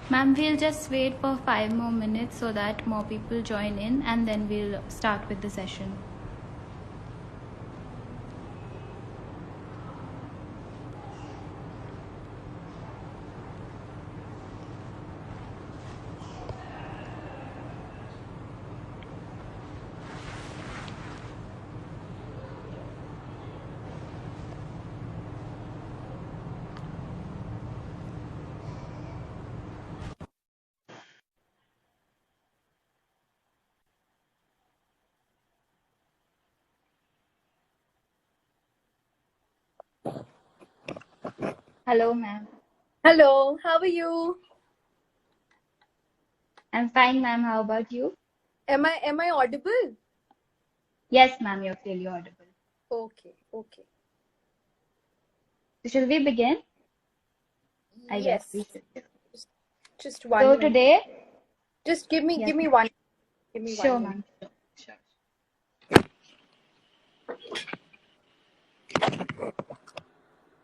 Ma'am, we'll just wait for 5 more minutes so that more people join in, and then we'll start with the session. Hello, ma'am. Hello, how are you? I'm fine, ma'am. How about you? Am I audible? Yes, ma'am, you're clearly audible. Okay. So shall we begin? I guess Yes. we should. Just So 1 minute. today, Just give me yes, give me ma'am. one give me Sure, 1 minute. ma'am. Sure.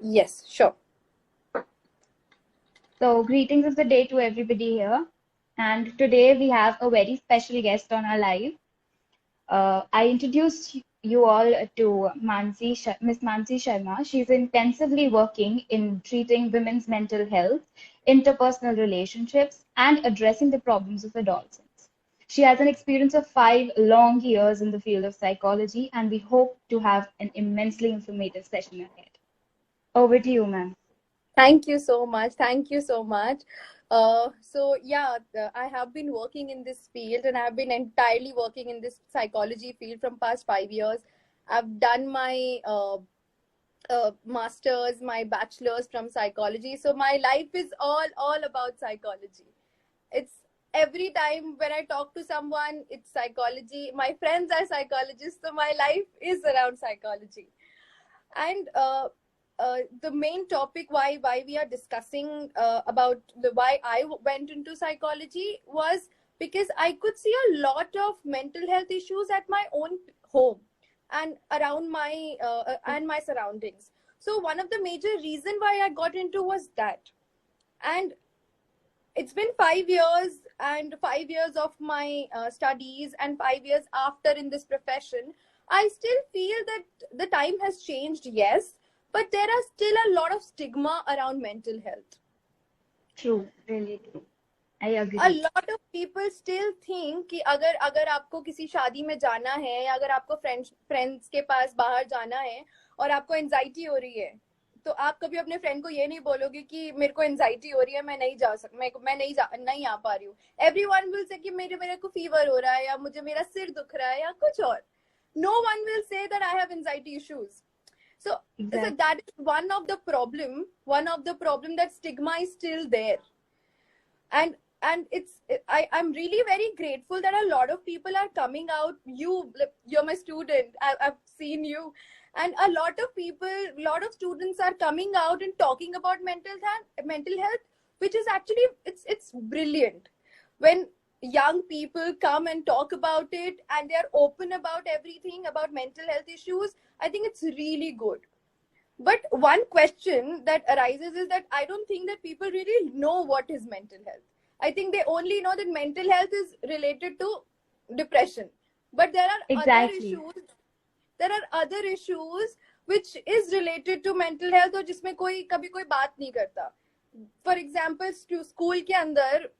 Yes, sure. So greetings of the day to everybody here. And today we have a very special guest on our live. I introduce you all to Miss Mansi Sharma. She's intensively working in treating women's mental health, interpersonal relationships, and addressing the problems of adolescents. She has an experience of 5 long years in the field of psychology, and we hope to have an immensely informative session ahead. Over to you, ma'am. Thank you so much. Thank you so much. I have been working in this field and I have been entirely working in this psychology field from past 5 years. I've done my master's, my bachelor's from psychology. So my life is all about psychology. It's every time when I talk to someone, it's psychology. My friends are psychologists, so my life is around psychology. And the main topic why we are discussing about why I went into psychology was because I could see a lot of mental health issues at my own home and around my surroundings. So one of the major reason why I got into was that. And it's been 5 years, and 5 years of my studies and 5 years after in this profession, I still feel that the time has changed, yes, but there are still a lot of stigma around mental health. True, really true. I A agree. lot of people still think कि अगर अगर आपको किसी शादी में जाना है या अगर आपको फ्रेंड्स के पास बाहर जाना है और आपको एंजाइटी हो रही है, तो आप कभी अपने फ्रेंड को ये नहीं बोलोगे कि मेरे को एंजाइटी हो रही है, मैं नहीं जा सक मैं नहीं आ पा रही हूँ. एवरीवन विल से कि मेरे मेरे को फीवर हो रहा है या मुझे मेरा सिर दुख रहा है या कुछ और. No one will say that I have anxiety issues. So Exactly. that is one of the problem that stigma is still there. And I'm really very grateful that a lot of people are coming out. You're my student. I've seen you, and a lot of students are coming out and talking about mental health, which is actually it's brilliant. When young people come and talk about it and they're open about everything about mental health issues, I think it's really good. But one question that arises is that I don't think that people really know what is mental health. I think they only know that mental health is related to depression. But there are other Exactly. issues. There are other issues which is related to mental health और जिसमें कोई कभी कोई बात नहीं करता. For example, school के अंदर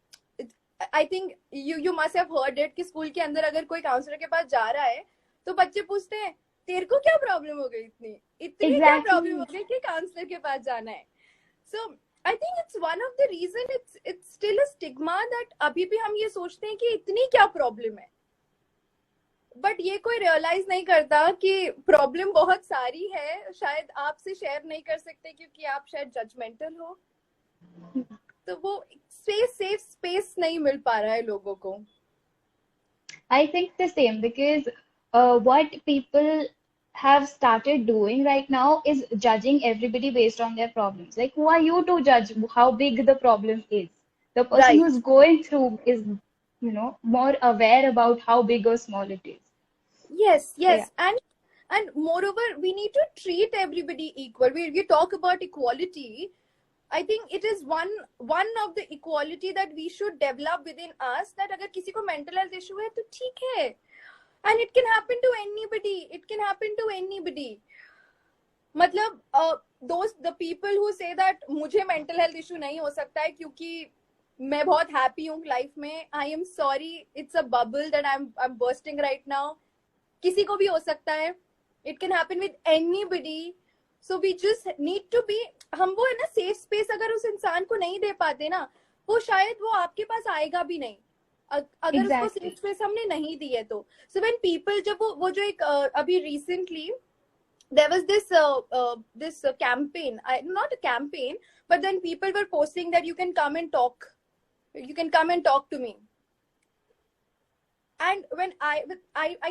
I think you must have heard it कि स्कूल के अंदर अगर कोई काउंसलर के पास जा रहा है तो बच्चे पूछते हैं तेरे को क्या प्रॉब्लम हो गई इतनी इतनी क्या प्रॉब्लम हो Exactly. गई कि काउंसलर के पास जाना है. So I think it's one of the reason it's still a stigma that अभी भी हम ये सोचते हैं कि इतनी क्या प्रॉब्लम है. बट ये कोई रियलाइज नहीं करता कि प्रॉब्लम बहुत सारी है. शायद आपसे शेयर नहीं कर सकते क्योंकि आप शायद जजमेंटल हो, तो वो सेफ स्पेस नहीं मिल पा रहा है लोगों को. I think the same because what people have started doing right now is judging everybody based on their problems. Like, who are you to judge how big the problem is? The person Right. who's going through is, more aware about how big or small it is. Yes, So, yeah, yes. And moreover, we need to treat everybody equal. We talk about equality. I think it is one of the equality that we should develop within us, that अगर किसी को mental health issue है तो ठीक है, and it can happen to anybody. It can happen to anybody. मतलब those the people who say that मुझे mental health issue नहीं हो सकता है क्योंकि मैं बहुत happy हूँ life में, I am sorry, it's a bubble that I'm bursting right now. किसी को भी हो सकता है. It can happen with anybody. So we just need to be, हम वो है ना safe space अगर उस इंसान को नहीं दे पाते ना, वो शायद वो आपके पास आएगा भी नहीं अगर Exactly. उसको safe space हमने नहीं दी है तो. So when people, जब वो जो एक अभी recently there was this campaign, not a campaign, but then people were posting that you can come and talk to me. And when I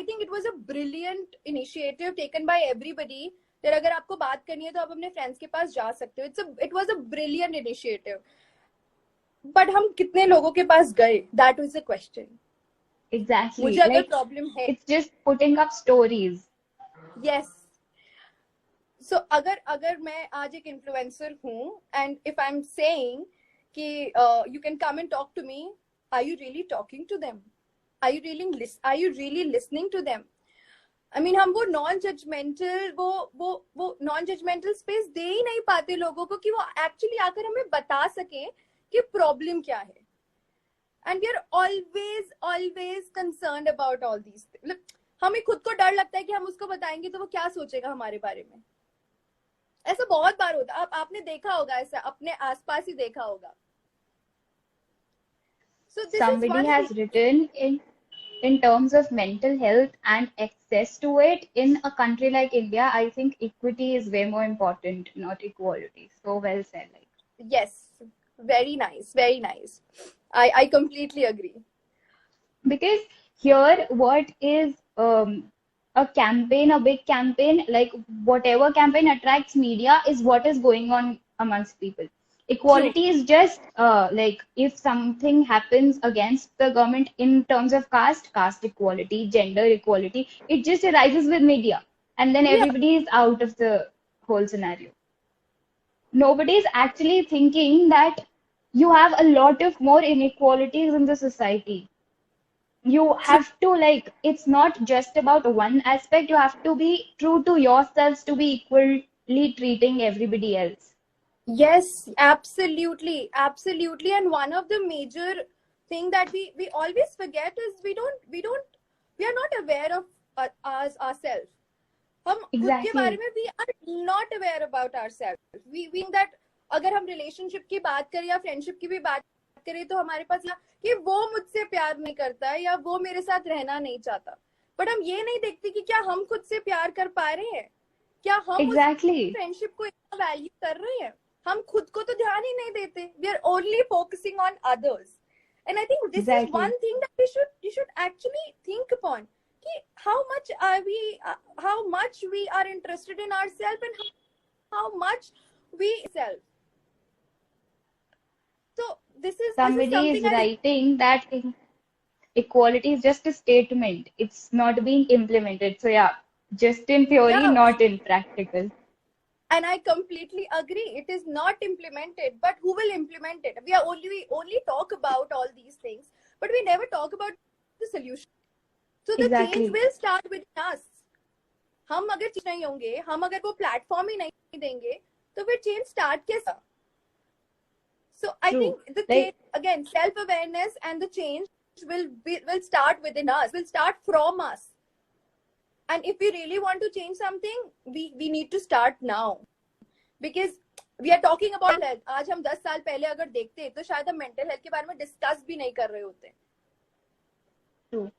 think it was a brilliant initiative taken by everybody, that अगर आपको बात करनी है तो आप अपने friends के पास जा सकते हो. It was a brilliant initiative. But हम कितने लोगों के पास गए? That was the question. Exactly. मुझे अगर Like, problem है. it's just putting up stories. Yes. So अगर मैं आज एक influencer हूँ, and if I'm saying कि you can come and talk to me, are you really talking to them? Are you really listening to them? I mean, हम वो non judgemental space दे ही नहीं पाते लोगों को कि वो एक्चुअली आकर हमें बता सके कि प्रॉब्लम क्या है. And we are always concerned about all these. हमें खुद को डर लगता है कि हम उसको बताएंगे तो वो क्या सोचेगा हमारे बारे में. ऐसा बहुत बार होता है. आपने देखा होगा, ऐसा अपने आसपास ही देखा होगा. So this Somebody has written in terms of mental health and access to it in a country like India, I think equity is way more important, not equality. So well said. Like, yes, very nice, very nice. I completely agree. Because here, what is a campaign, a big campaign, like whatever campaign attracts media is what is going on amongst people. Equality is just like if something happens against the government in terms of caste equality, gender equality, it just arises with media. And then everybody is out of the whole scenario. Nobody is actually thinking that you have a lot of more inequalities in the society. You have to, like, it's not just about one aspect. You have to be true to yourselves to be equally treating everybody else. Yes, absolutely. And one of the major thing that we always forget is we are not aware of ourselves. हम खुद के बारे में we are not aware about ourselves. We think that अगर हम relationship की बात करें या friendship की भी बात करें तो हमारे पास कि वो मुझसे प्यार नहीं करता है या वो मेरे साथ रहना नहीं चाहता. But हम ये नहीं देखते कि क्या हम खुद से प्यार कर पा रहे हैं, क्या हम उस friendship को इतना value कर रहे हैं. हम खुद को तो ध्यान ही नहीं देते. We are only focusing on others. And I think this is one thing that we should actually think upon. How much we are interested in ourselves and how much we self. So somebody is writing that equality is just a statement. It's not being implemented. So yeah, just in theory, not in practical. And I completely agree. It is not implemented, but who will implement it? We only talk about all these things, but we never talk about the solution. So the change will start with us. हम अगर चीज नहीं होंगे, हम अगर वो platform ही नहीं देंगे, तो फिर चेंज स्टार्ट कैसा? So I think the change, again, self-awareness and the change will start within us, will start from us. And if we really want to change something, we need to start now. Because we are talking about health. आज हम 10 साल पहले अगर देखते तो शायद हम mental health के बारे में discuss भी नहीं कर रहे होते.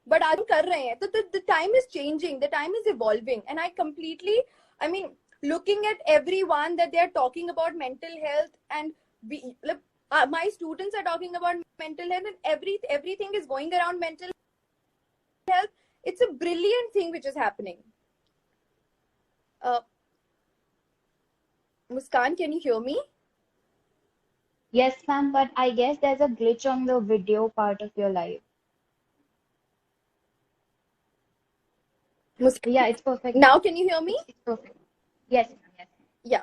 But आज हम कर रहे हैं. तो the time is changing. The time is evolving. And I mean, looking at everyone that they are talking about mental health, and my students are talking about mental health, and everything is going around mental health. It's a brilliant thing which is happening. Muskan, can you hear me? Yes, ma'am, but I guess there's a glitch on the video part of your live. Yeah, it's perfect. Now can you hear me? It's perfect. Yes. Yeah.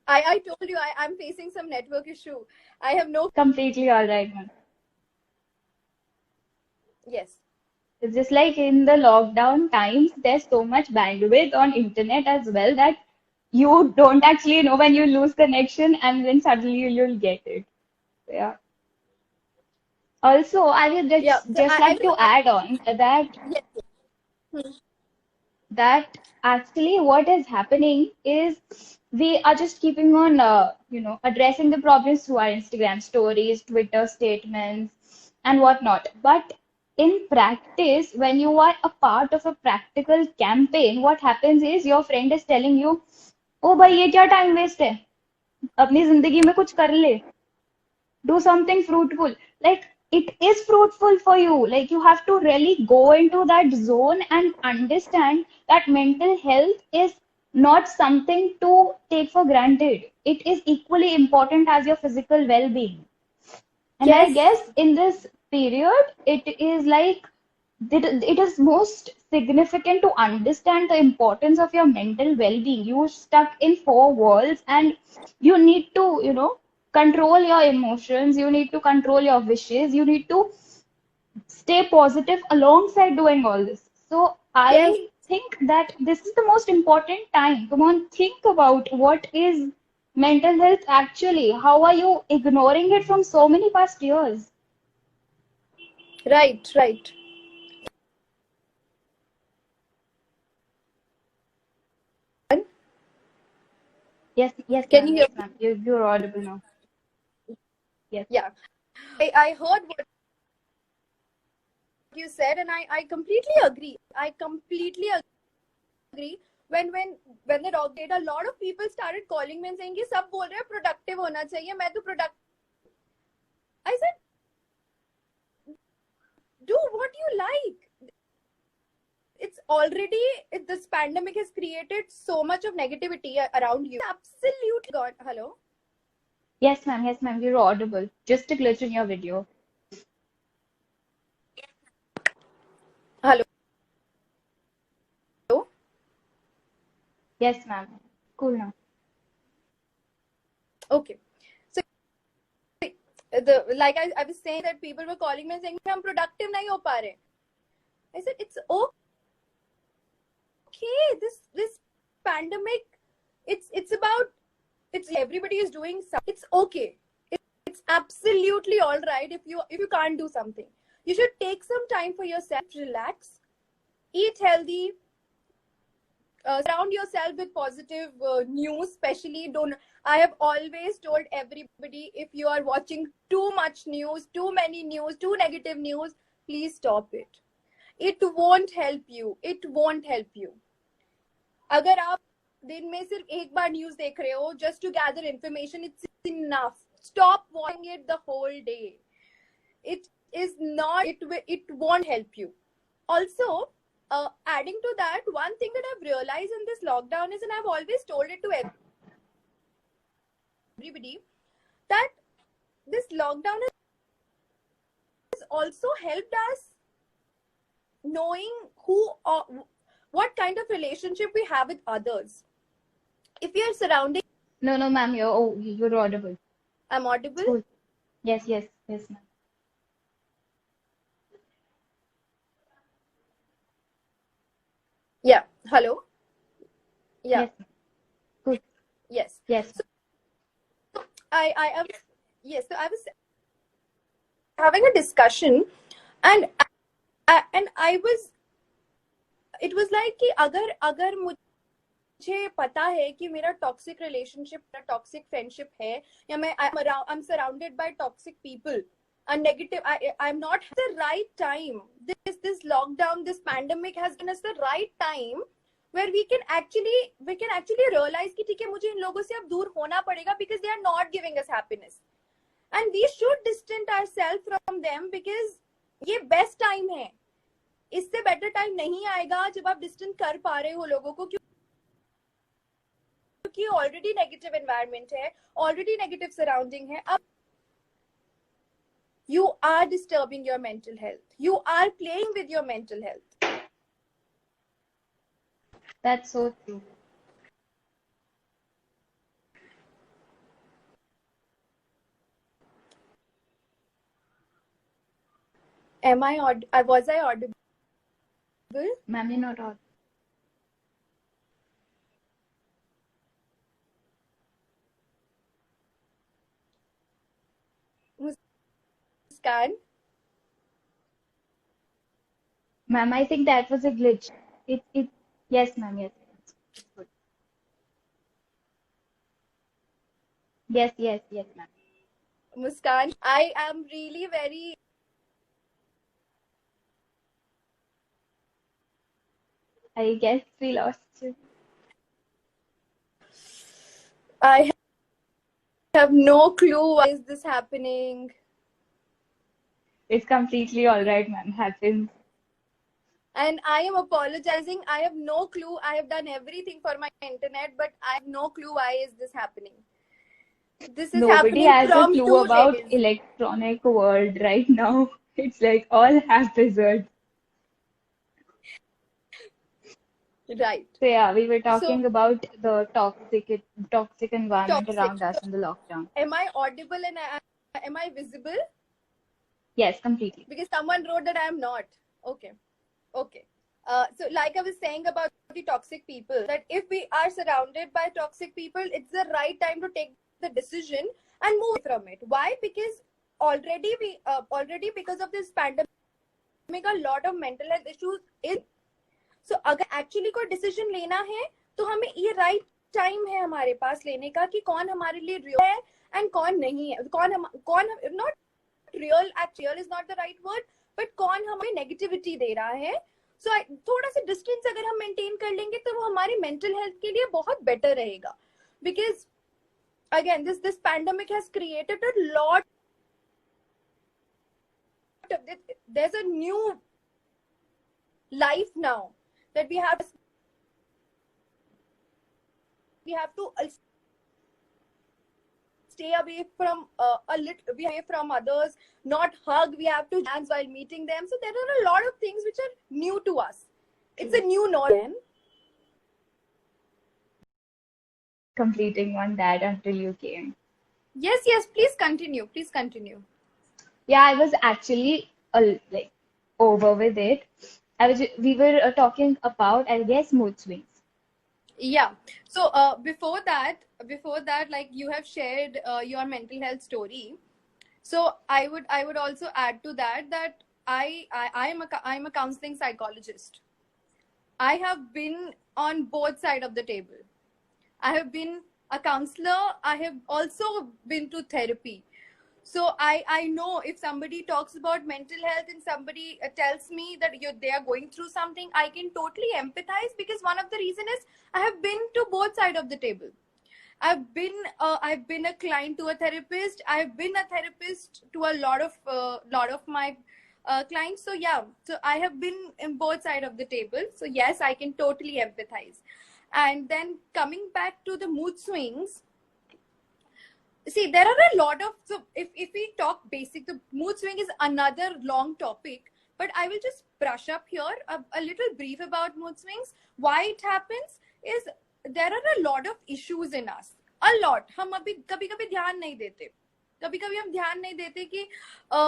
I told you I'm facing some network issue. I have no. Completely all right, ma'am. Yes. It's just like in the lockdown times, there's so much bandwidth on internet as well that you don't actually know when you lose connection and then suddenly you'll get it. Yeah. Also, I would Yeah. So just I like will. to add on Yes. Hmm. that actually what is happening is we are just keeping on, addressing the problems through our Instagram stories, Twitter statements, and whatnot. But in practice, when you are a part of a practical campaign, what happens is your friend is telling you, "ओ भाई ये क्या time waste है? अपनी जिंदगी में कुछ कर ले." Do something fruitful. Like it is fruitful for you. Like you have to really go into that zone and understand that mental health is not something to take for granted. It is equally important as your physical well-being. And I Yes. guess in this period, it is like it is most significant to understand the importance of your mental well-being. You're stuck in four walls and you need to, control your emotions. You need to control your wishes. You need to stay positive alongside doing all this. So Yes. I think that this is the most important time. Come on, think about what is mental health actually. How are you ignoring it from so many past years? Right. Right. Yes, Can you ma'am. hear Yes, me? ma'am. You're audible now. Yes. Yeah. I heard what you said, and I completely agree. I completely agree. When the dog did, a lot of people started calling me and saying कि सब बोल रहे हैं productive होना चाहिए, मैं तो product. I said, do what you like. It's already this pandemic has created so much of negativity around you. Absolutely. God, hello. Yes, ma'am. Yes, ma'am. You're audible. Just a glitch in your video. Hello. Yes, ma'am. Cool now. Okay. So the like I was saying that people were calling me and saying I'm productive nahi ho pa rahe. I said it's okay. This pandemic, it's about it's everybody is doing something. It's okay. It's absolutely all right if you can't do something. You should take some time for yourself, relax, eat healthy, surround yourself with positive news. Especially, don't. I have always told everybody, if you are watching too much news, too many news, too negative news, please stop it. It won't help you. It won't help you. अगर आप दिन में सिर्फ एक बार news देख रहे हो just to gather information, it's enough. Stop watching it the whole day. It is not. It won't help you. Also, adding to that, one thing that I've realized in this lockdown is, and I've always told it to everybody, that this lockdown has also helped us knowing who or what kind of relationship we have with others. If you're surrounding, No, ma'am. You're audible. I'm audible. Cool. Yes, ma'am. Yeah. Hello. Yeah. Yes, ma'am. Cool. Yes. Yes, So I was, yes. So I was having a discussion, and I was, it was like कि अगर मुझे पता है कि मेरा toxic relationship, toxic friendship है, या मैं I'm surrounded by toxic people and negative, I'm not the right time. This lockdown, this pandemic has given us the right time where we can actually realize कि ठीक है, मुझे इन लोगों से अब दूर होना पड़ेगा because they are not giving us happiness, and we should distance ourselves from them because ये best time है. इससे बेटर टाइम नहीं आएगा जब आप डिस्टेंस कर पा रहे हो लोगों को, क्योंकि ऑलरेडी नेगेटिव एनवायरनमेंट है, ऑलरेडी नेगेटिव सराउंडिंग है. अब you are disturbing your mental health. You are playing with your mental health. that's so true. Was I audible? Ma'am, you're not audible. Muskan? Ma'am, I think that was a glitch. Yes, ma'am, yes. It's good. Yes, ma'am. Muskan, I am really very. I guess we lost you. I have no clue why is this happening. It's completely all right, ma'am. Happens. And I am apologizing. I have no clue. I have done everything for my internet, but I have no clue why is this happening. This is Nobody happening has a from clue 2 about days. electronic world right now. It's like all haphazard. Right. So yeah, we were So talking about the toxic environment toxic. around us in the lockdown. Am I audible and am I visible? Yes, completely. Because someone wrote that I am not. Okay. Okay. So like I was saying about the toxic people, that if we are surrounded by toxic people, it's the right time to take the decision and move from it. Why? Because already because of this pandemic, a lot of mental health issues in. So अगर actually कोई decision लेना है तो हमें ये right time है हमारे पास लेने का कि कौन हमारे लिए रियल है एंड कौन नहीं है, कौन not real, real is not the right word, but कौन हमें नेगेटिविटी दे रहा है. सो थोड़ा सा डिस्टेंस अगर हम मेंटेन कर लेंगे तो वो हमारी मेंटल हेल्थ के लिए बहुत बेटर रहेगा. Because again this pandemic has created a lot of, there's a new life now that we have to stay away from a little away from others, not hug, we have to dance while meeting them. So there are a lot of things which are new to us. It's a new norm. Completing on that until you came. Yes, please continue. Yeah, I was actually like over with it. We were talking about, I guess, mood swings. Yeah. So before that, like you have shared your mental health story. So I would also add to that I'm a counseling psychologist. I have been on both sides of the table. I have been a counselor. I have also been to therapy. So I know if somebody talks about mental health and somebody tells me that they are going through something, I can totally empathize, because one of the reasons is I have been to both sides of the table. I've been a client to a therapist. I've been a therapist to a lot of my clients. So yeah, so I have been in both sides of the table. So yes, I can totally empathize. And then coming back to the mood swings, see, there are a lot of, so if we talk basic, the mood swing is another long topic, but I will just brush up here a little brief about mood swings. Why it happens is there are a lot of issues in us. A lot. हम अभी कभी कभी ध्यान नहीं देते. कभी कभी हम ध्यान नहीं देते कि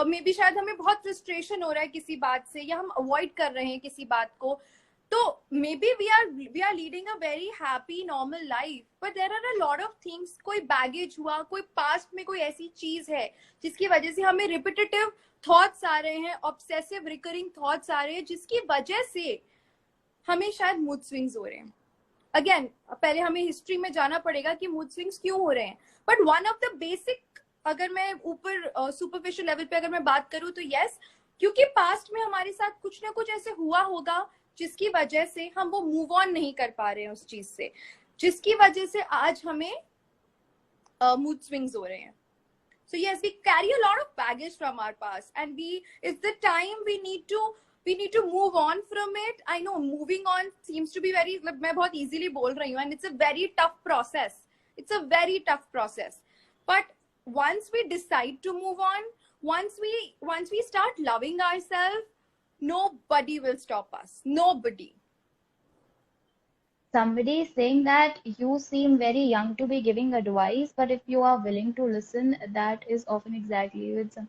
मे बी शायद हमें बहुत फ्रस्ट्रेशन हो रहा है किसी बात से, या हम अवॉइड कर रहे हैं किसी बात को. तो maybe we are leading a very happy normal life, but there are a lot of things. कोई बैगेज हुआ, कोई पास्ट में कोई ऐसी चीज है जिसकी वजह से हमें रिपीटेटिव थॉट्स आ रहे हैं, ऑब्सेसिव रिकरिंग थॉट्स आ रहे हैं, जिसकी वजह से हमें शायद मूड स्विंग्स हो रहे हैं. अगेन पहले हमें हिस्ट्री में जाना पड़ेगा कि मूड स्विंग्स क्यों हो रहे हैं. But one of the basic, अगर मैं ऊपर सुपरफिशियल लेवल पे अगर मैं बात करूं तो यस, क्योंकि पास्ट में हमारे साथ कुछ ना कुछ ऐसे हुआ होगा जिसकी वजह से हम वो मूव ऑन नहीं कर पा रहे हैं उस चीज से, जिसकी वजह से आज हमें मूड स्विंग्स हो रहे हैं. So yes, we carry a lot of baggage from our past, and it's the time we need to move on from it. I know moving on seems to be very, मैं बहुत easily बोल रही हूँ, and it's a very tough process. It's a very tough process. But once we decide to move on, once we start loving ourselves, nobody will stop us. Nobody. Somebody is saying that you seem very young to be giving advice, but if you are willing to listen, that is often exactly with some.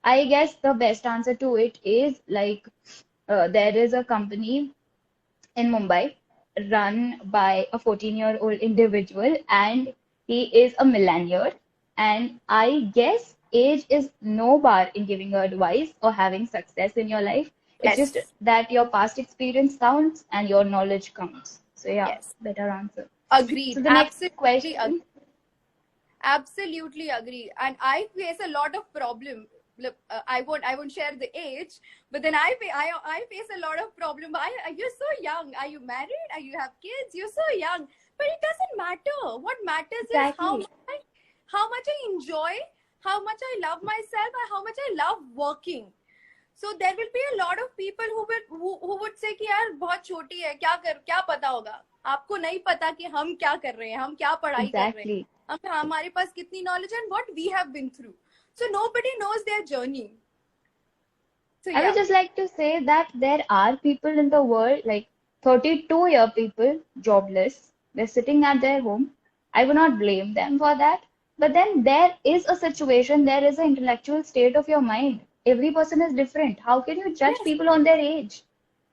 I guess the best answer to it is like there is a company in Mumbai run by a 14-year-old individual, and he is a millennial. And I guess age is no bar in giving you advice or having success in your life. It's just Yes, that your past experience counts and your knowledge counts. So yeah, yes. better answer. So Agreed. the next Absolutely agree. question, Absolutely agree. And I face a lot of problem. Look, I won't share the age, but then I face a lot of problem. You're so young. Are you married? Are you have kids? You're so young. But it doesn't matter. What matters is exactly, how much I enjoy, how much I love myself, and how much I love working. So there will be a lot of people who would say कि यार बहुत छोटी है, क्या पता होगा. आपको नहीं पता कि हम क्या कर रहे हैं, हम क्या पढ़ाई कर रहे exactly. हैं, हमारे पास कितनी knowledge and what we have been through. So nobody knows their journey. So I would yeah. just like to say that there are people in the world, like 32-year people, jobless. They're sitting at their home. I would not blame them for that. But then there is a situation, there is an intellectual state of your mind. Every person is different. How can you judge Yes. people on their age?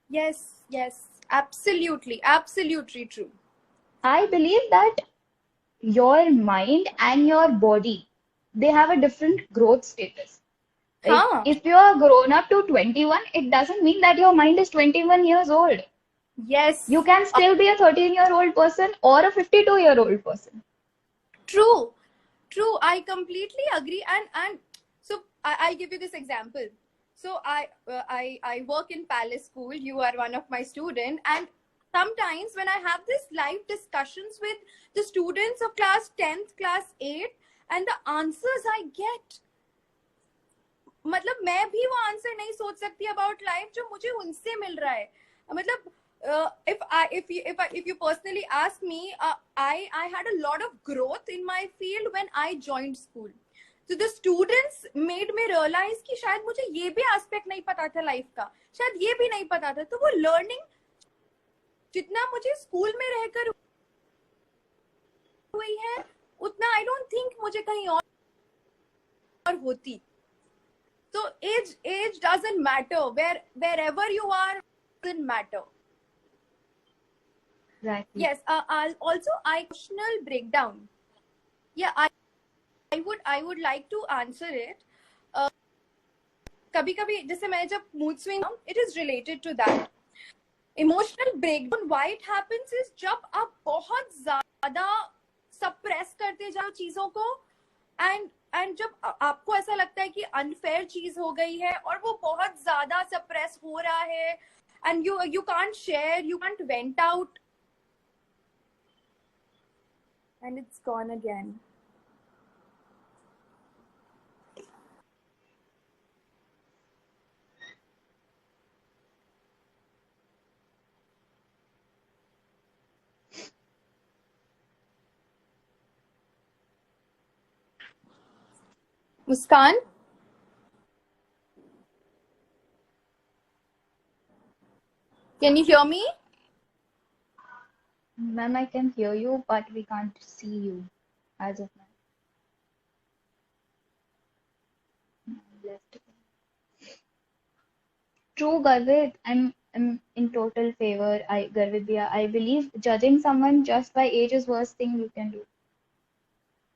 Yes. Yes. Absolutely. Absolutely true. I believe that your mind and your body, they have a different growth status. Like हाँ. if you are grown up to 21, it doesn't mean that your mind is 21 years old. You Yes. can still be a 13-year-old person or a 52-year-old person. True. True, I completely agree. And so I'll give you this example. So I work in Palace School. You are one of my student, and sometimes when I have this live discussions with the students of class 10th, class 8th, and the answers I get, मतलब मैं भी वो answer नहीं सोच सकती about life जो मुझे उनसे मिल रहा है. मतलब if you personally ask me, I had a lot of growth in my field when I joined school. So the students made me realize कि शायद मुझे ये भी एस्पेक्ट नहीं पता था लाइफ का, शायद ये भी नहीं पता था. तो वो लर्निंग जितना मुझे स्कूल में रहकर हुई है उतना आई डोंट थिंक मुझे कहीं और होती. So age doesn't matter. Wherever you are doesn't matter. Exactly. Yes. I'll also emotional breakdown. Yeah, I would like to answer it. कभी कभी जैसे मैं जब mood swing, it is related to that. Emotional breakdown, why it happens is जब आप बहुत ज्यादा suppress करते जाओ चीजों को, एंड जब आपको ऐसा लगता है कि अनफेयर चीज हो गई है और वो बहुत ज्यादा सप्रेस हो रहा है, and you can't share, you can't went out, and it's gone again. Muskan, can you hear me? Ma'am, I can hear you, but we can't see you as of now. Left. True, Garvit. I'm in total favor. Garvit, Bhaiya, I believe judging someone just by age is worst thing you can do.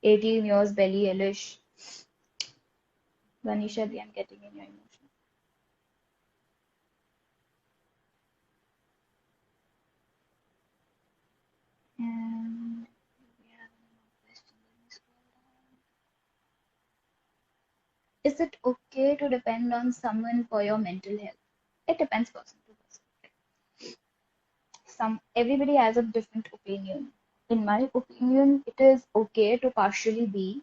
18 years, Belly Eilish. Vanisha, I'm getting in your emotions. And we have another question. Let me scroll down. Is it okay to depend on someone for your mental health? It depends person to person. Everybody has a different opinion. In my opinion, it is okay to partially be,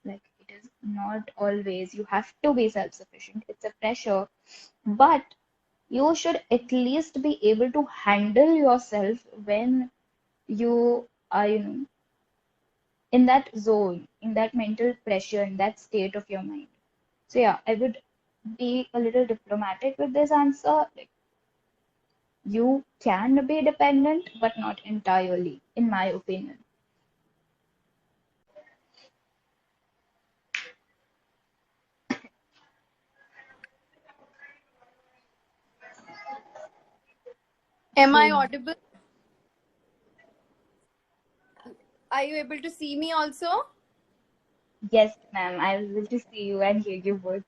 like it is not always you have to be self-sufficient. It's a pressure, but you should at least be able to handle yourself when you are, in that zone, in that mental pressure, in that state of your mind. So yeah, I would be a little diplomatic with this answer. Like, you can be dependent, but not entirely, in my opinion. Am I audible? Are you able to see me also? Yes, ma'am. I was able to see you and hear you both.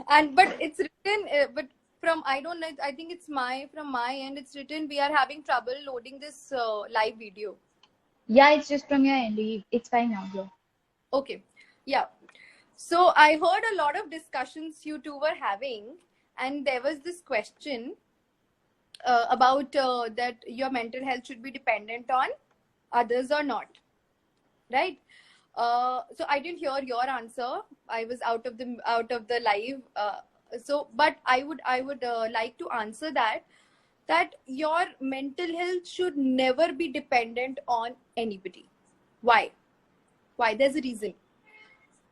And but it's written, but from I don't know. I think it's from my end. It's written we are having trouble loading this live video. Yeah, it's just from your end. It's fine now, bro. Okay, yeah. So I heard a lot of discussions you two were having, and there was this question about that your mental health should be dependent on others or not, right? So I didn't hear your answer. I was out of the live. But I would like to answer that your mental health should never be dependent on anybody. Why? Why? There's a reason.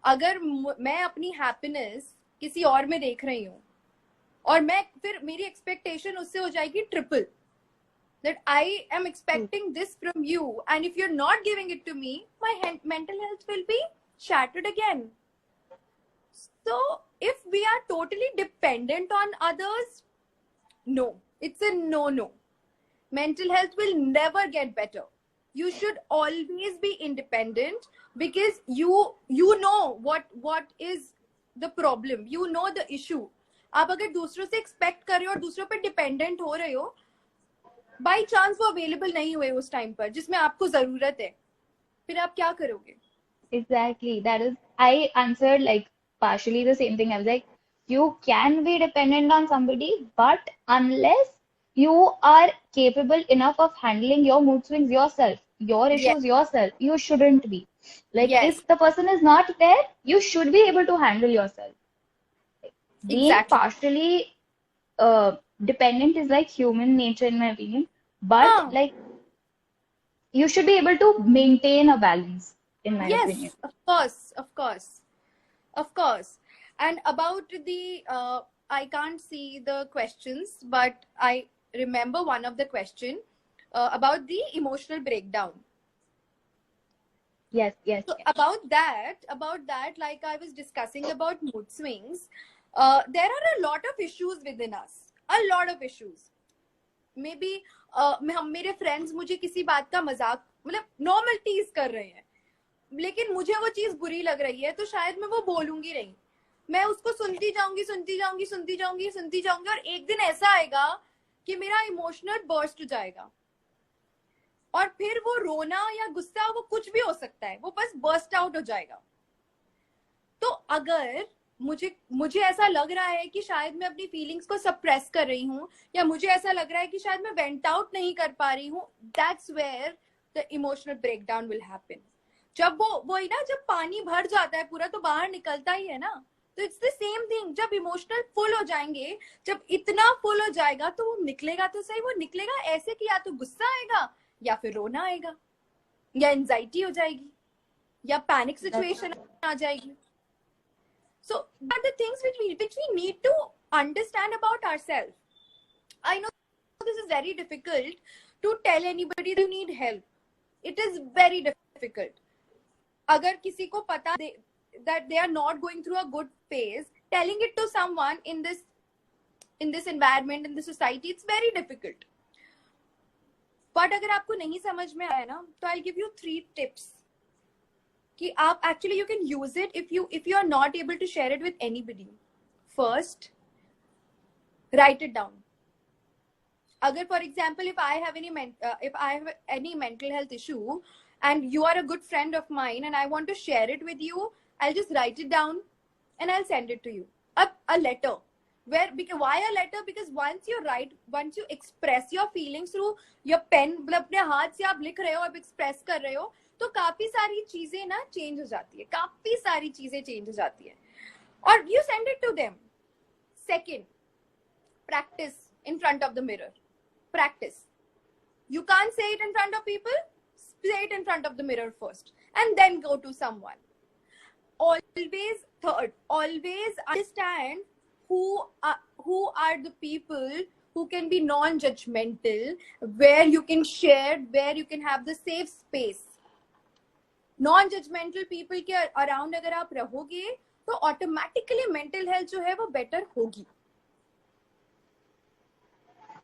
अगर मैं अपनी happiness किसी और में देख रही हूँ और मैं फिर मेरी एक्सपेक्टेशन उससे हो जाएगी triple, that I am expecting this from you, and if you're not giving it to me, my mental health will be shattered again. So if we are totally dependent on others, no, it's a no. Mental health will never get better. You should always be independent, because you know what is the problem, you know the issue. आप अगर दूसरों से expect कर रहे हो और दूसरों पे डिपेंडेंट हो रहे हो, बाई चांस वो अवेलेबल नहीं हुए उस टाइम पर जिसमें आपको जरूरत है, फिर आप क्या करोगे? Exactly. That is, I answered like partially the same thing. I was like, you can be dependent on somebody, but unless you are capable enough of handling your mood swings yourself, your Yes. issues yourself, you shouldn't be. Like, Yes. if the person is not there, you should be able to handle yourself. Being Exactly. partially dependent is like human nature, in my opinion, but like, you should be able to maintain a balance, in my Yes, opinion. of course. And about the I can't see the questions, but I remember one of the question about the emotional breakdown. Yes. So about that, like I was discussing about mood swings, there are a lot of issues within us, a lot of issues. Maybe मेरे friends मुझे किसी बात का मजाक मतलब normal tease कर रहे हैं, लेकिन मुझे वो चीज बुरी लग रही है, तो शायद मैं वो बोलूंगी नहीं, मैं उसको सुनती जाऊंगी और एक दिन ऐसा आएगा कि मेरा इमोशनल बर्स्ट हो जाएगा, और फिर वो रोना या गुस्सा वो कुछ भी हो सकता है, वो बस बर्स्ट आउट हो जाएगा. तो अगर मुझे ऐसा लग रहा है कि शायद मैं अपनी फीलिंग्स को सप्रेस कर रही हूँ, या मुझे ऐसा लग रहा है कि शायद मैं वेंट आउट नहीं कर पा रही हूँ, that's where the emotional breakdown will happen. जब वो ही ना, जब पानी भर जाता है पूरा तो बाहर निकलता ही है ना, तो इट्स द सेम थिंग. जब इमोशनल फुल हो जाएंगे, जब इतना फुल हो जाएगा, तो वो निकलेगा तो सही, वो निकलेगा ऐसे कि या तो गुस्सा आएगा, या फिर रोना आएगा, या एंजाइटी हो जाएगी, या पैनिक सिचुएशन आ जाएगी. So that are the things which we need to understand about ourselves. I know this is very difficult to tell anybody that you need help. It is very difficult. अगर किसी को पता that they are not going through a good phase, telling it to someone in this environment, in the society, it's very difficult. But अगर आपको नहीं समझ में आया ना, तो I'll give you 3 tips. कि आप actually you can use it if you are not able to share it with anybody. First, write it down. Agar for example, if I have any mental health issue and you are a good friend of mine and I want to share it with you, I'll just write it down and I'll send it to you. A letter. Why a letter? Because once you express your feelings through your pen, मतलब अपने हाथ से आप लिख रहे हो, आप express कर रहे हो, तो काफी सारी चीजें ना चेंज हो जाती है, और you send it to them. Second, practice in front of the mirror. Practice. You can't say it in front of people, say it in front of the mirror first and then go to someone. Always understand who are the people who can be non-judgmental, where you can share, where you can have the safe space. Non-judgmental people के around अगर आप रहोगे तो automatically mental health जो है वो better होगी.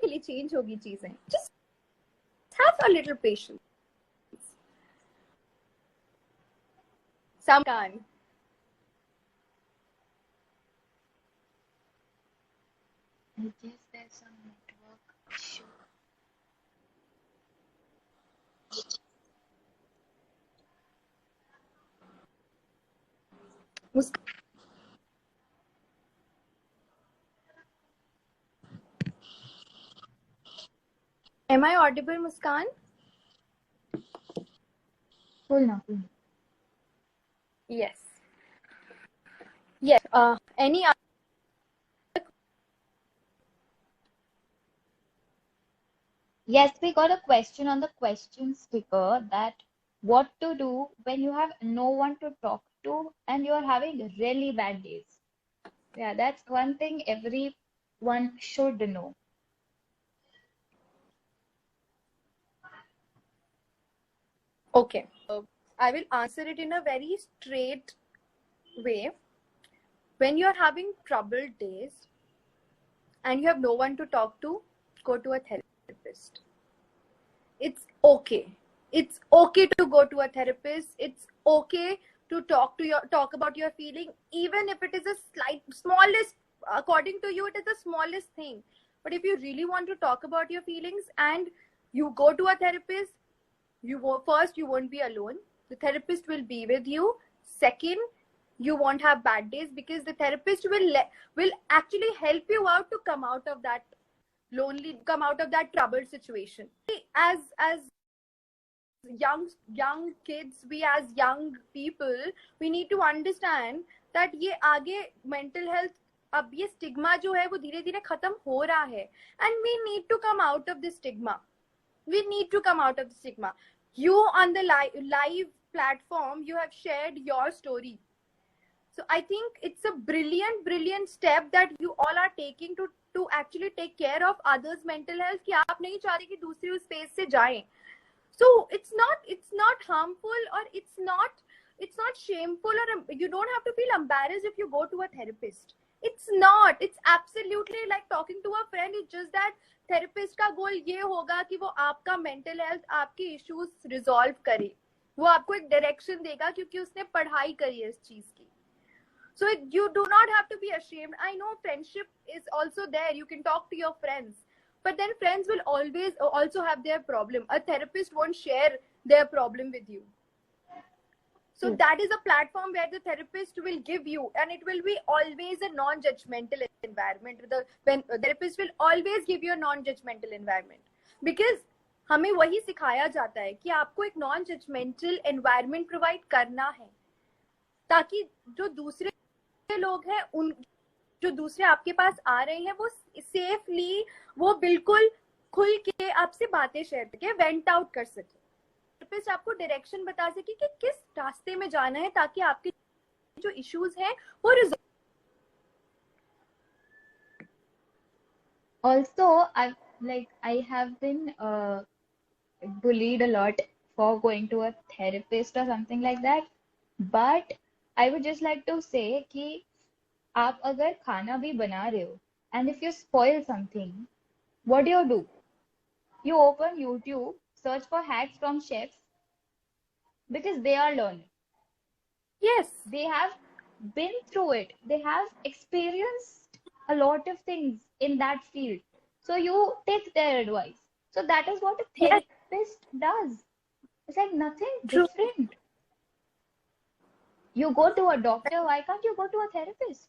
Automatically change होगी चीजें. Just have a little patience. Some can. I guess there's some network issue. Am I audible, Muskan? Cool now. Yes. Yes. Any other? Yes, we got a question on the question sticker that what to do when you have no one to talk to and you're having really bad days. Yeah, that's one thing everyone should know. Okay. I will answer it in a very straight way. When you're having troubled days and you have no one to talk to, go to a therapist. It's okay. It's okay to go to a therapist. It's okay to talk about your feeling, even if it is a smallest, according to you, it is the smallest thing. But if you really want to talk about your feelings and you go to a therapist, you won't be alone. The therapist will be with you. Second, you won't have bad days because the therapist will actually help you out to come out of that troubled situation. As young kids, we as young people, we need to understand that ये आगे mental health, अब ये stigma जो है वो धीरे धीरे खत्म हो रहा है, and we need to come out of this stigma. We need to come out of the stigma. You on the live platform, you have shared your story. So I think it's a brilliant step that you all are taking to actually take care of others' mental health. कि आप नहीं चाह रहे कि दूसरी उस space से जाएं. So it's not harmful, or it's not shameful, or you don't have to feel embarrassed if you go to a therapist. It's absolutely like talking to a friend. It's just that therapist का गोल ये होगा कि वो आपका mental health, आपके issues resolve करे. वो आपको एक direction देगा क्योंकि उसने पढ़ाई करी है इस चीज की. So you do not have to be ashamed. I know friendship is also there. You can talk to your friends. But then friends will always also have their problem. A therapist won't share their problem with you. So that is a platform where the therapist will give you, and it will be always a non-judgmental environment. When a therapist will always give you a non-judgmental environment. Because हमें वही सिखाया जाता है कि आपको एक non-judgmental environment provide करना है, ताकि जो दूसरे लोग हैं, जो दूसरे आपके पास आ रहे हैं, वो सेफली, वो बिल्कुल खुल के आपसे बातें शेयर करके वेंट आउट कर सके. थेरेपिस्ट आपको डायरेक्शन बता सके कि किस रास्ते में जाना है, ताकि आपके जो इश्यूज हैं वो resolve. Also, I have been bullied a lot for going to a therapist or something like that. But I would just like to say कि आप अगर खाना भी बना रहे हो and if you spoil something, what do? You open YouTube, search for hacks from chefs because they are learning. Yes. They have been through it. They have experienced a lot of things in that field. So you take their advice. So that is what a therapist does. It's like nothing different. You go to a doctor, why can't you go to a therapist?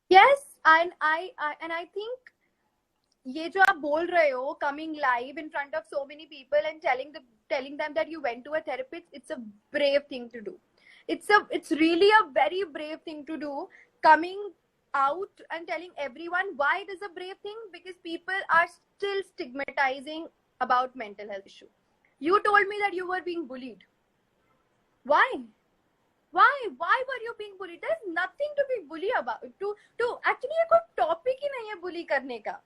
Yes, and I think ये जो आप बोल रहे हो, coming live in front of so many people and telling them that you went to a therapist, it's a brave thing to do. It's really a very brave thing to do. Coming out and telling everyone why it is a brave thing, because people are still stigmatizing about mental health issue. You told me that you were being bullied. Why were you being bullied? There's nothing to be bully about. To actually ये कोई topic ही नहीं है bully करने का.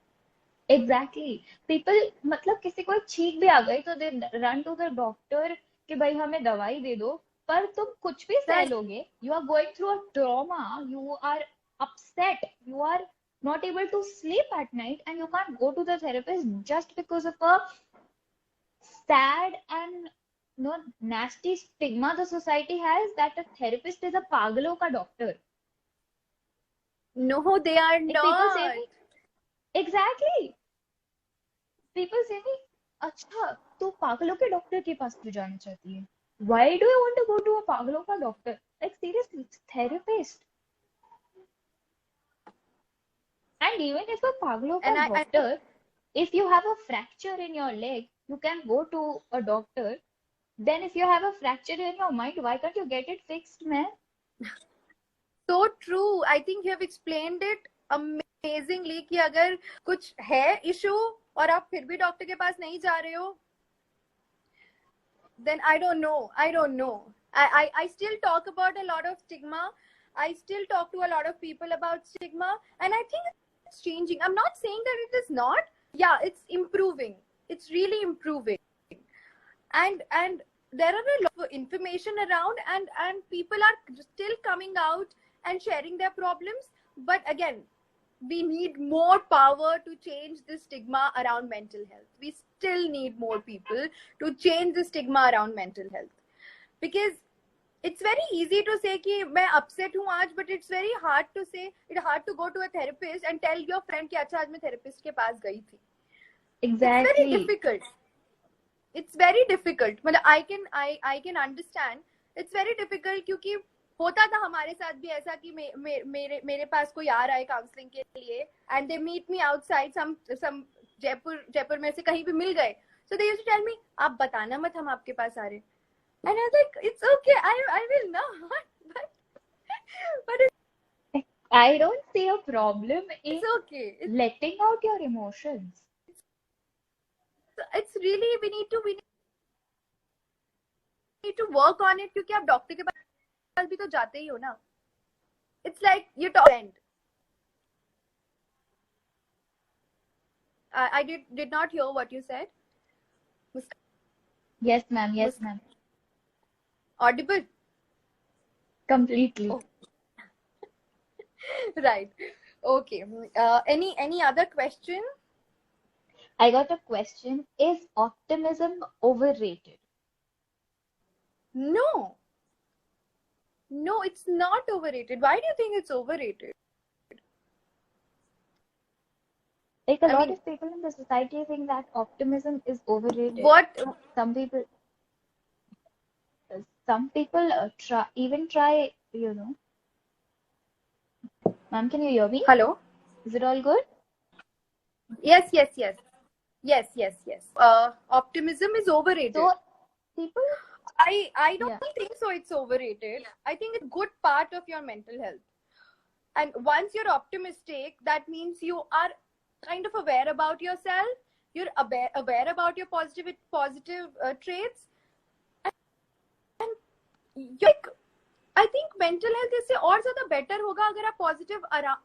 Exactly. People, मतलब किसी को एक छींक भी आ गई तो they run to the doctor कि भाई हमें दवाई दे दो. पर तुम कुछ भी सह लोगे. You are going through a trauma. You are upset. You are not able to sleep at night, and you can't go to the therapist just because of a sad and nasty stigma the society has that a therapist is a pagalo ka doctor. No, they are Like people say not. me, exactly. People say me, अच्छा तो पागलों के doctor के पास क्यों जाना चाहती है? Why do you want to go to a पागलों का doctor? Like seriously, it's therapist. And even if a पागलों का And doctor, if you have a fracture in your leg, you can go to a doctor. Then if you have a fracture in your mind, why can't you get it fixed, man? so true. I think you have explained it amazingly कि अगर कुछ है issue और आप फिर भी doctor के पास नहीं जा रहे हो, then I don't know. I still talk about a lot of stigma. I still talk to a lot of people about stigma, and I think it's changing. I'm not saying that it is not. Yeah, it's improving. It's really improving. And there are a lot of information around, and people are still coming out and sharing their problems. But again, we need more power to change the stigma around mental health. We still need more people to change the stigma around mental health, because it's very easy to say कि मैं upset हूँ आज, but it's very hard to say, it's hard to go to a therapist and tell your friend कि अच्छा आज मैं therapist के पास गई थी. Exactly. It's very difficult. It's very difficult. मतलब I can understand. It's very difficult क्योंकि होता था हमारे साथ भी ऐसा कि मेरे पास कोई आ रहा है काउंसलिंग के लिए, and they meet me outside some Jaipur में से कहीं भी मिल गए, so they used to tell me आप बताना मत हम आपके पास आ रहे, and I was like it's okay, I will not, but I don't see a problem in it's okay. letting out your emotions. It's really we need to work on it क्योंकि आप doctor के पास भी तो जाते ही हो ना. It's like you talk friend. I did not hear what you said. Yes, ma'am. Yes, ma'am. Audible? Completely. Oh. Right. Okay. Any other question? I got a question. Is optimism overrated? No. No, it's not overrated. Why do you think it's overrated? Like a lot of people in the society think that optimism is overrated. What? Some people try, you know. Ma'am, can you hear me? Hello? Is it all good? Yes. Optimism is overrated. So people, I don't think so it's overrated. I think it's a good part of your mental health. And once you're optimistic, that means you are kind of aware about yourself. You're aware about your positive traits. And you're like, I think mental health इससे और ज़्यादा better होगा अगर आप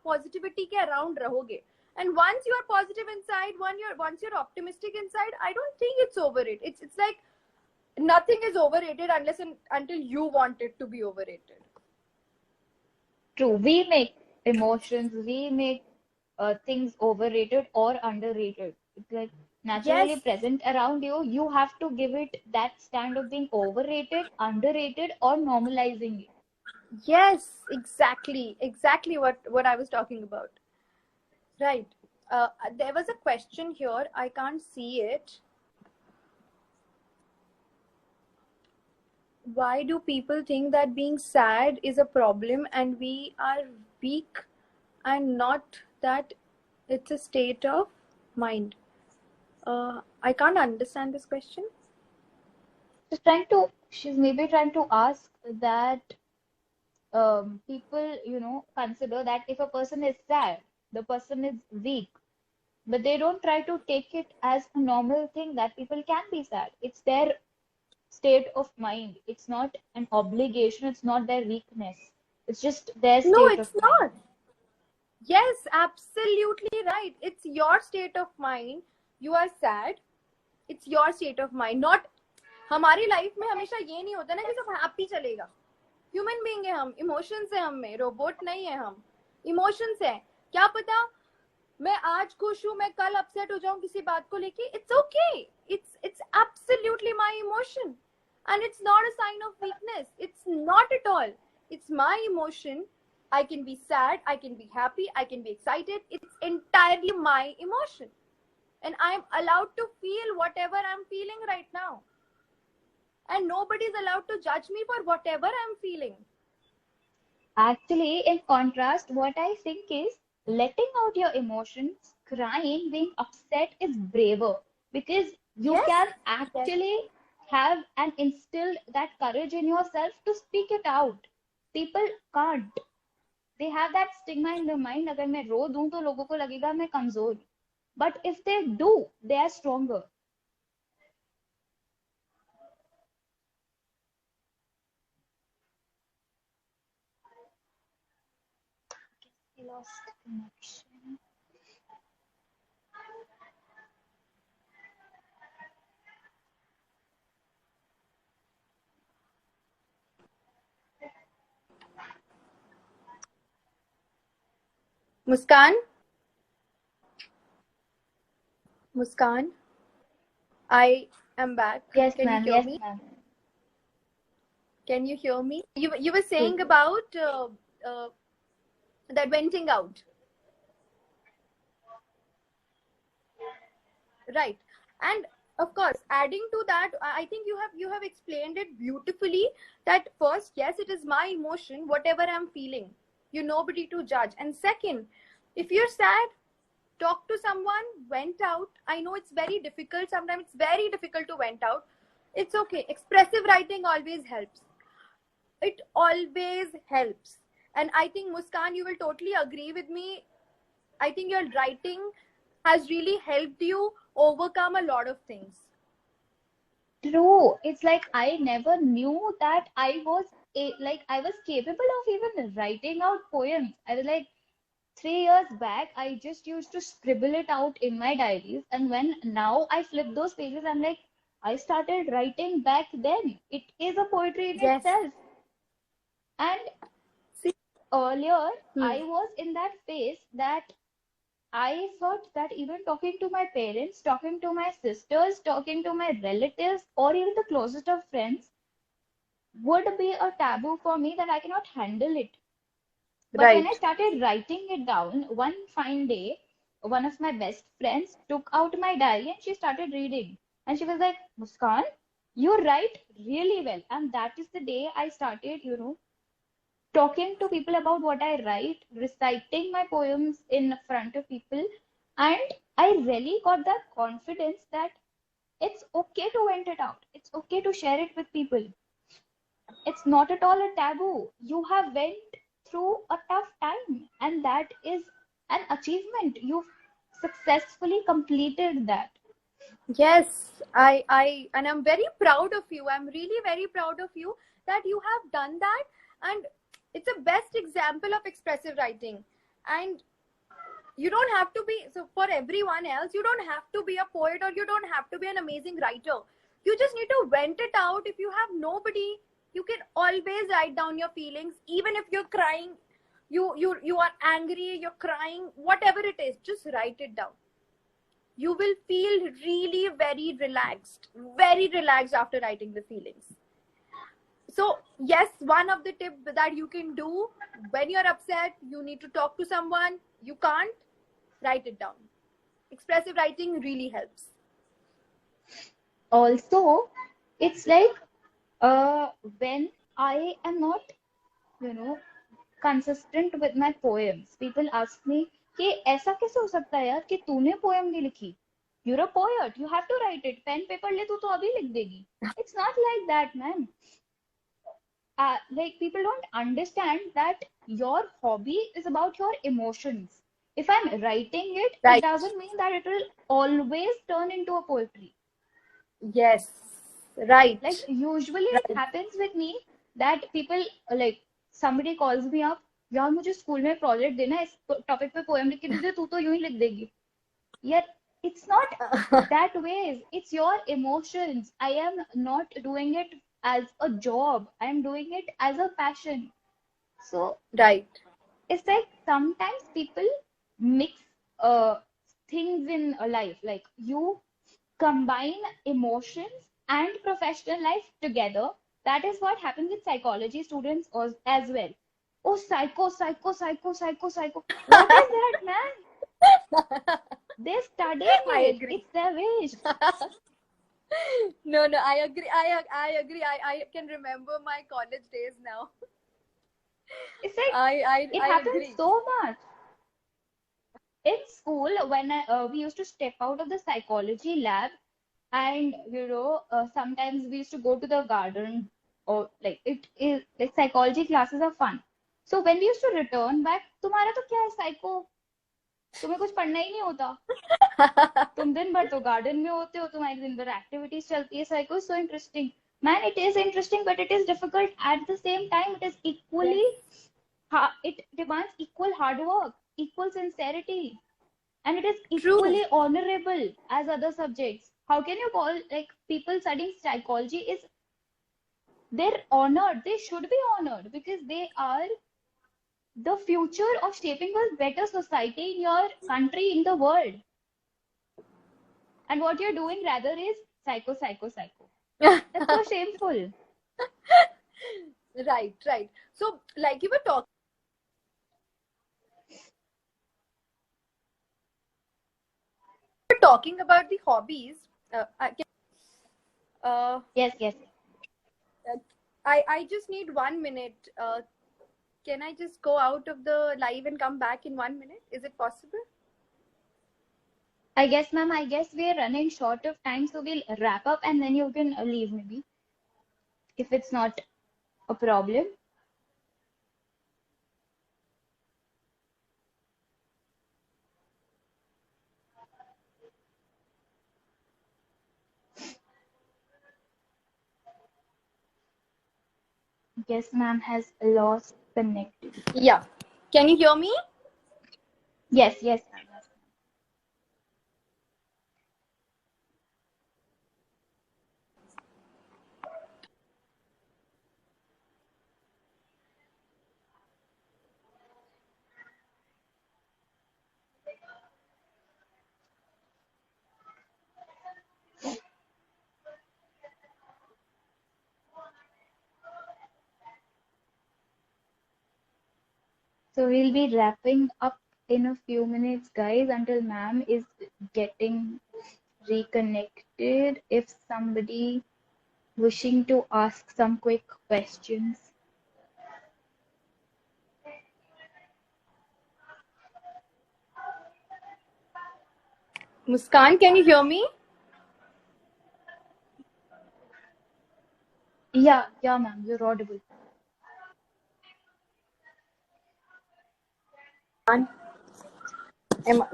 positivity के around रहोगे. And once you are positive inside, once you're optimistic inside, I don't think it's overrated. It's like nothing is overrated unless until you want it to be overrated. True. We make emotions, we make things overrated or underrated. It's like naturally present around you. You have to give it that stand of being overrated, underrated, or normalizing it. Yes, exactly what I was talking about. Right. There was a question here. I can't see it. Why do people think that being sad is a problem and we are weak, and not that it's a state of mind? I can't understand this question. She's maybe trying to ask that people, consider that if a person is sad, the person is weak, but they don't try to take it as a normal thing that people can be sad. It's their state of mind. It's not an obligation. It's not their weakness. It's just their state of mind. No, it's not. Yes, absolutely right. It's your state of mind. You are sad. It's your state of mind. Not हमारी life में हमेशा ये नहीं होता ना कि सब happy चलेगा. ह्यूमन बीइंग है हम, इमोशंस है हम में, रोबोट नहीं है हम. इमोशंस है. क्या पता मैं आज खुश हूँ, मैं कल अपसेट हो जाऊं किसी बात को लेके, it's okay, it's absolutely my emotion and it's not a sign of weakness, it's not at all, it's my emotion. I can be sad, I can be happy, I can be excited, it's entirely my emotion, and I'm allowed to feel whatever I'm feeling right now, and nobody's allowed to judge me for whatever I'm feeling. Actually, in contrast, what I think is letting out your emotions, crying, being upset is braver because you Yes, can yes. actually have and instill that courage in yourself to speak it out. People can't. They have that stigma in their mind. अगर मैं रो दूं तो लोगों को लगेगा मैं कमजोर. But if they do, they are stronger. I lost connection. Muskan, Muskan, I am back. Yes, Can you ma'am. hear Yes, me? ma'am. Can you hear me? You were Yes. saying about uh, that venting out, right? And of course, adding to that, I think you have explained it beautifully. That first, yes, it is my emotion, whatever I'm feeling. You're nobody to judge. And second, if you're sad, talk to someone, vent out. I know it's very difficult. Sometimes it's very difficult to vent out. It's okay. Expressive writing always helps. It always helps. And I think, Muskan, you will totally agree with me. I think your writing has really helped you overcome a lot of things. True. It's like I never knew that I was capable of even writing out poems. I was like 3 years back, I just used to scribble it out in my diaries, and when now I flip those pages, I'm like, I started writing back then. It is a poetry in Yes. itself. And See? earlier, Hmm. I was in that phase that I thought that even talking to my parents, talking to my sisters, talking to my relatives, or even the closest of friends would be a taboo for me that I cannot handle it. But when I Right. started writing it down, one fine day, one of my best friends took out my diary and she started reading. And she was like, Muskan, you write really well. And that is the day I started, talking to people about what I write, reciting my poems in front of people. And I really got that confidence that it's okay to vent it out. It's okay to share it with people. It's not at all a taboo. You have went through a tough time, and that is an achievement. You've successfully completed that. Yes, and I'm very proud of you. I'm really very proud of you that you have done that. And it's a best example of expressive writing. And you don't have to be, so for everyone else, you don't have to be a poet or you don't have to be an amazing writer. You just need to vent it out. If you have nobody, you can always write down your feelings, even if you're crying, you are angry, you're crying, whatever it is, just write it down. You will feel really very relaxed after writing the feelings. So yes, one of the tips that you can do when you're upset, you need to talk to someone. You can't, write it down. Expressive writing really helps. Also, it's like uh, when I am not, you know, consistent with my poems, people ask me कि ऐसा कैसे हो सकता है यार कि तूने poem नहीं लिखी? You're a poet, you have to write it. Pen paper ले तू तो अभी लिख देगी. It's not like that, man. Like people don't understand that your hobby is about your emotions. If I'm writing it, it Right. doesn't mean that it will always turn into a poetry. Yes. Right. Like usually it Right. happens with me that people like somebody calls me up, यार मुझे school में project देना है, इस topic पे poem लिख के दे दे, तू तो यूं ही लिख देगी. Yet it's not that ways. It's your emotions. I am not doing it as a job. I am doing it as a passion. So Right. it's like sometimes people mix things in life. Like you combine emotions and professional life together. That is what happens with psychology students as well. Oh, psycho, psycho, psycho, psycho, psycho. What is that, man? They studied I it. agree. It's their wish. No, I agree. I agree. I can remember my college days now. It's like it I happens agree. so much. In school, when we used to step out of the psychology lab, and sometimes we used to go to the garden, or like it is like psychology classes are fun. So when we used to return back, तुम्हारा तो क्या है psycho? तुम्हें कुछ पढ़ना ही नहीं होता. तुम दिन भर तो गार्डन में होते हो, तुम्हारी दिन भर एक्टिविटीज चलती है. Psycho is so interesting. Man, it is interesting, but it is difficult at the same time. It is equally, Yes. it demands equal hard work, equal sincerity, and it is True. equally honorable as other subjects. How can you call like people studying psychology is they're honored? They should be honored because they are the future of shaping a better society in your country, in the world. And what you're doing rather is psycho, psycho, psycho. That's so shameful. Right, right. So, like you were talking about the hobbies. Uh, Yes, yes. I just need 1 minute. Can I just go out of the live and come back in 1 minute? Is it possible? I guess, ma'am, I guess we're running short of time, so we'll wrap up and then you can leave maybe if it's not a problem. Guess ma'am has lost connectivity. Yeah. Can you hear me? Yes, yes, ma'am. So we'll be wrapping up in a few minutes, guys, until ma'am is getting reconnected. If somebody wishing to ask some quick questions. Muskan, can you hear me? Yeah, yeah, ma'am, you're audible.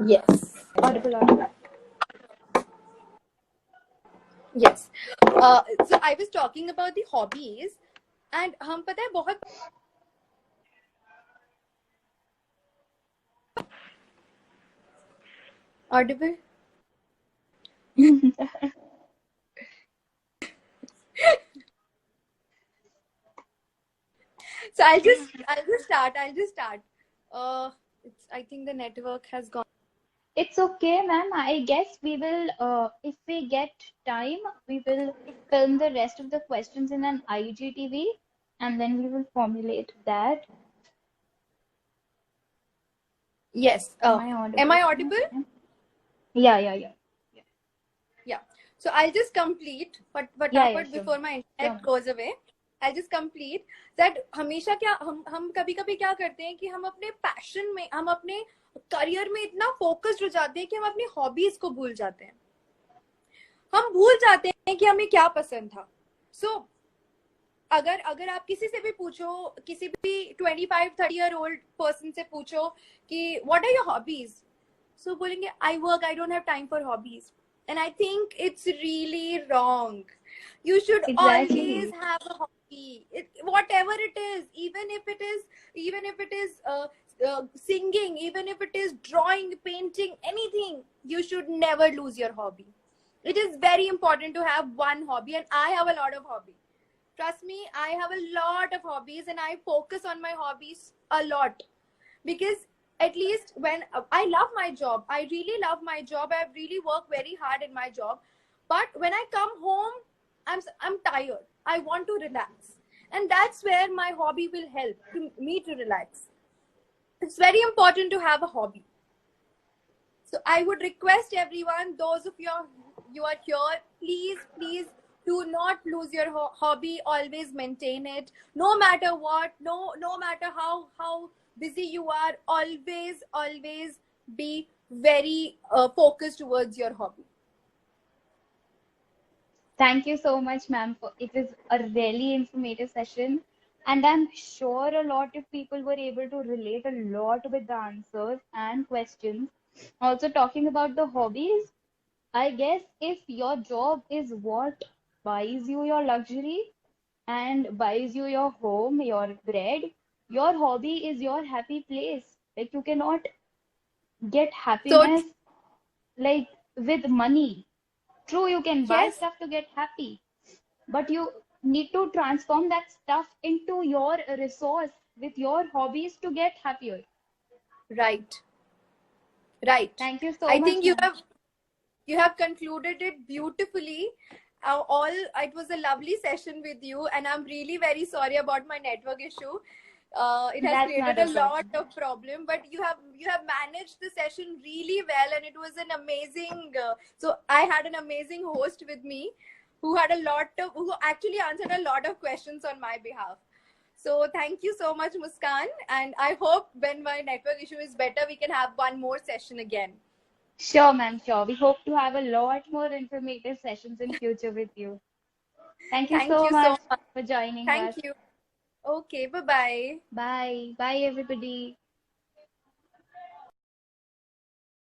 Yes. Audible, audible. Yes. So I was talking about the hobbies, and हम पता है बहुत audible. So I'll just start. I think the network has gone. It's okay, ma'am. I guess we will, if we get time, we will film the rest of the questions in an IGTV and then we will formulate that. Yes. Am I audible? Yeah, yeah, yeah. Yeah. So I'll just complete, but Yeah, yeah, sure. before my internet Sure. goes away, I'll just complete that. हमेशा क्या हम कभी-कभी क्या करते हैं कि हम अपने पैशन में, हम अपने करियर में इतना फोकस्ड हो जाते हैं कि हम अपनी हॉबीज को भूल जाते हैं. हम भूल जाते हैं कि हमें क्या पसंद था. So अगर आप किसी से भी पूछो, किसी भी 25-30-year-old पर्सन से पूछो कि what are your hobbies? So बोलेंगे I work, I don't have time for hobbies. And I think it's really wrong. You should Exactly. always have a hobby, whatever it is, even if it is singing, even if it is drawing, painting, anything. You should never lose your hobby. It is very important to have one hobby, and I have a lot of hobbies. Trust me, I have a lot of hobbies, and I focus on my hobbies a lot because at least when I love my job, I really love my job, I really work very hard in my job, but when I come home, I'm tired, I want to relax, and that's where my hobby will help me to relax. It's very important to have a hobby. So I would request everyone, those of you are here, please do not lose your hobby. Always maintain it, no matter what, no matter how busy you are. Always be very focused towards your hobby. Thank you so much, ma'am. It was a really informative session. And I'm sure a lot of people were able to relate a lot with the answers and questions. Also, talking about the hobbies, I guess if your job is what buys you your luxury and buys you your home, your bread, your hobby is your happy place. Like you cannot get So happiness like with money. True, you can buy yes, stuff to get happy, but you need to transform that stuff into your resource with your hobbies to get happier. right, right. Thank you so I much, think ma'am. you have concluded it beautifully. All It was a lovely session with you, and I'm really very sorry about my network issue. It has That's not created a a lot problem. of problem, but you have managed the session really well, and it was an amazing. So I had an amazing host with me, who actually answered a lot of questions on my behalf. So thank you so much, Muskan, and I hope when my network issue is better, we can have one more session again. Sure, ma'am, sure. We hope to have a lot more informative sessions in future with you. Thank you Thank so you so much much. for joining us. Thank you. Okay, bye bye. Bye. Bye, everybody.